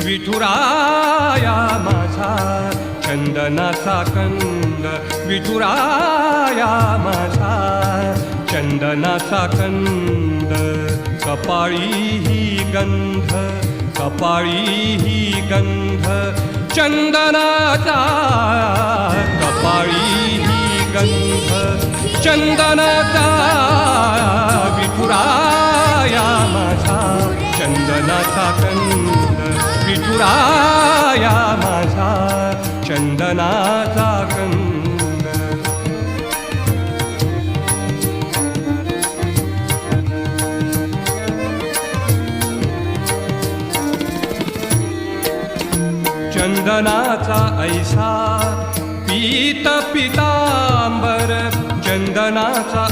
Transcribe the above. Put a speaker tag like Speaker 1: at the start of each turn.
Speaker 1: विठुराया माझा चंदनाचा कंद, विठुराया माझा चंदनाचा कंद. कपाळी ही गंध, कपाळी ही गंध चंदनाचा, कपाळी ही गंध चंदनाचा. विठुराया माझा चंदनाचा कंद, विठुराया माझा चंदनाचा कंद. चंदनाचा ऐसा पीत पितांबर, चंदनाचा